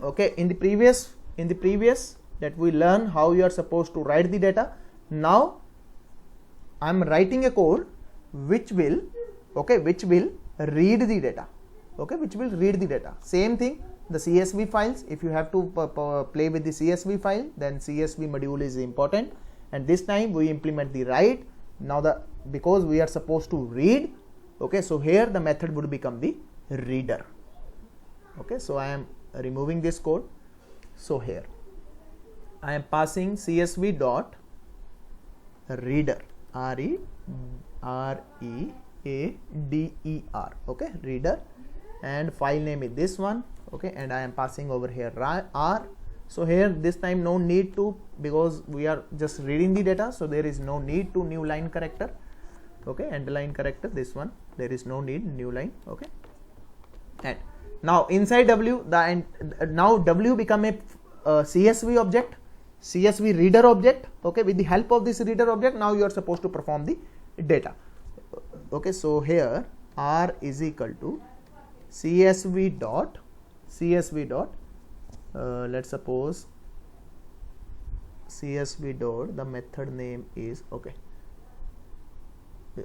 Okay, in the previous that we learn how you are supposed to write the data. Now I am writing a code which will read the data. Okay, which will read the data. Same thing, the CSV files. If you have to play with the CSV file, then CSV module is important. And this time we implement the write. Now because we are supposed to read. Okay, so here the method would become the reader. Okay, so I am removing this code. So here I am passing CSV dot reader, READER. Okay, reader, and file name is this one. Okay, and I am passing over here R. So here this time no need to, because we are just reading the data, so there is no need to new line character. Okay, underline character, this one, there is no need new line. Okay, and now inside W, now W become a CSV object, CSV reader object. Okay, with the help of this reader object, now you are supposed to perform the data. Okay, so here R is equal to CSV dot let's suppose CSV dot, the method name is, okay,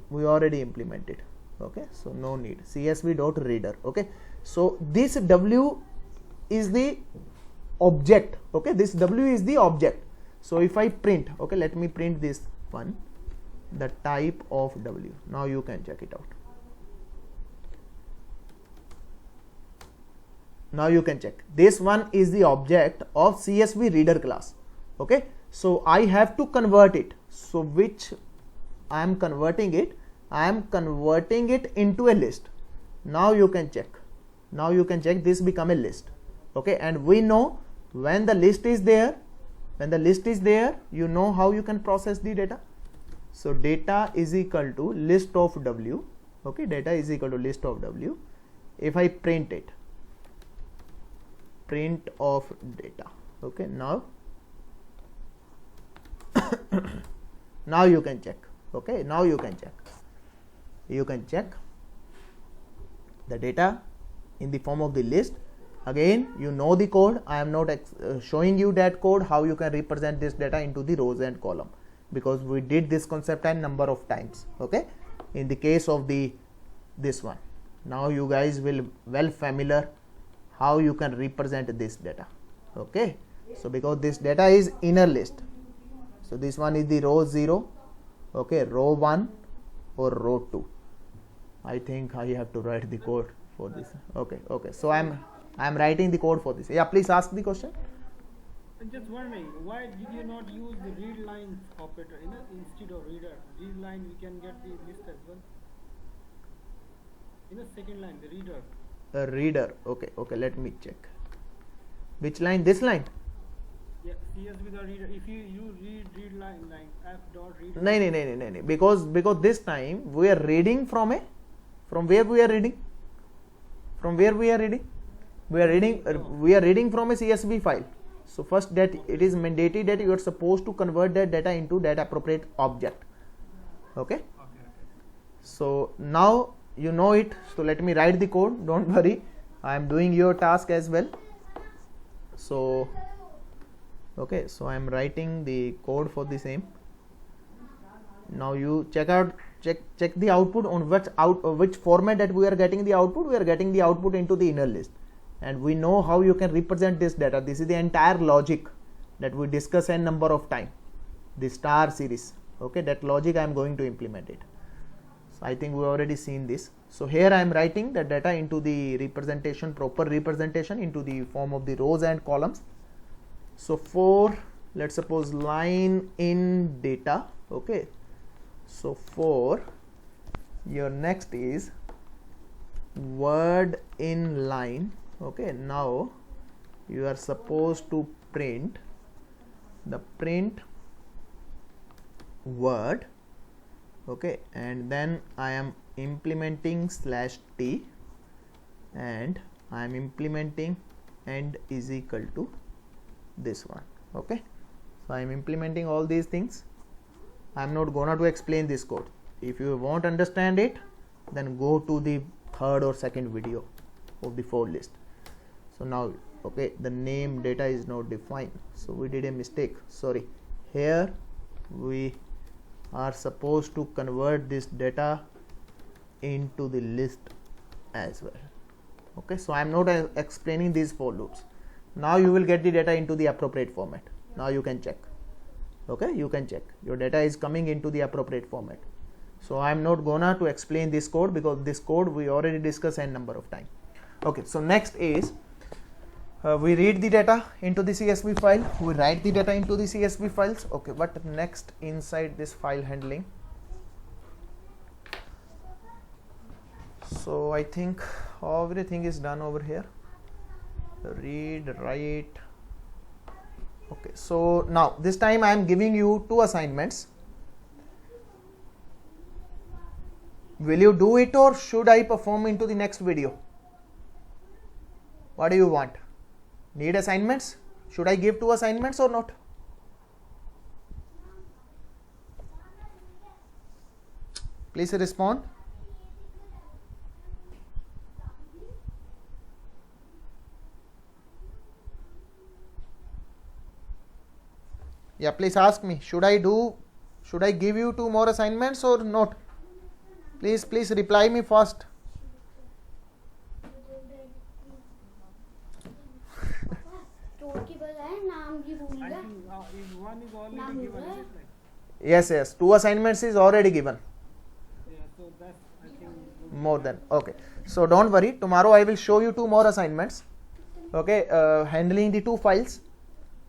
we already implemented. Okay, so no need, CSV dot reader. Okay, so this W is the object. Okay, this W is the object. So if I print, okay, let me print this one, the type of W. Now you can check it out. Now you can check, this one is the object of CSV reader class. Okay, so I have to convert it. So which I am converting it? I am converting it into a list. Now you can check. Now you can check, this become a list. Okay, and we know when the list is there, you know how you can process the data. So data is equal to list of W. Okay, data is equal to list of W. If I print it, print of data. Okay, now now you can check. Okay, now you can check the data in the form of the list. Again, you know the code. I am not showing you that code, how you can represent this data into the rows and column, because we did this concept a number of times. Okay, in the case of this one, now you guys will well familiar how you can represent this data. Okay, so because this data is inner list, so this one is the row 0, okay, row 1 or row 2. I think I have to write the code for this. Okay, so I am writing the code for this. Yeah, please ask the question. I'm just wondering, why did you not use the read line operator instead of reader? Read line, we can get the list as well. In the second line, the reader. Reader. Okay, let me check. Which line? This line? Yeah, CSV the reader. If you use read line f dot read. No. Because this time we are reading from where we are reading? From where we are reading? We are reading from a CSV file. So first, that it is mandated that you are supposed to convert that data into that appropriate object. Okay. So now you know it. So let me write the code. Don't worry, I am doing your task as well. So okay, so I am writing the code for the same. Now you check the output on which format that we are getting the output. We are getting the output into the inner list, and we know how you can represent this data. This is the entire logic that we discuss a number of time, the star series. Okay, that logic I am going to implement it. So I think we already seen this. So here I am writing the data into the representation, proper representation into the form of the rows and columns. So for, let's suppose, line in data. Okay, so for your next is word in line. Okay, now you are supposed to print word. Okay, and then I am implementing /t, and I am implementing end is equal to this one. Okay, so I am implementing all these things. I am not gonna to explain this code. If you won't understand it, then go to the third or second video of the for list. So now, okay, the name data is not defined, so we did a mistake, sorry. Here we are supposed to convert this data into the list as well. Okay, so I am not explaining these for loops. Now you will get the data into the appropriate format. Now you can check. Okay, you can check your data is coming into the appropriate format. So I am not gonna to explain this code because this code we already discussed n number of time. Okay, so next is we read the data into the CSV file, we write the data into the CSV files. Okay, but next inside this file handling, so I think everything is done over here. Read, write. Okay, so now this time I am giving you 2 assignments. Will you do it or should I perform into the next video? What do you want? Need assignments? Should I give 2 assignments or not? Please respond. Yeah, please ask me. Should I give you 2 more assignments or not? Please reply me fast. I think if one is already given, is it like? Yes, 2 assignments is already given. Yeah, so that's I think More than, okay, so don't worry, tomorrow I will show you 2 more assignments. Okay, handling the 2 files,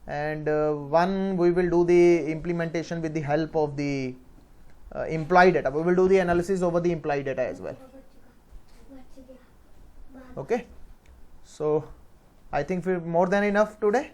and one we will do the implementation with the help of the employee data. We will do the analysis over the employee data as well. Okay, so I think we're more than enough today.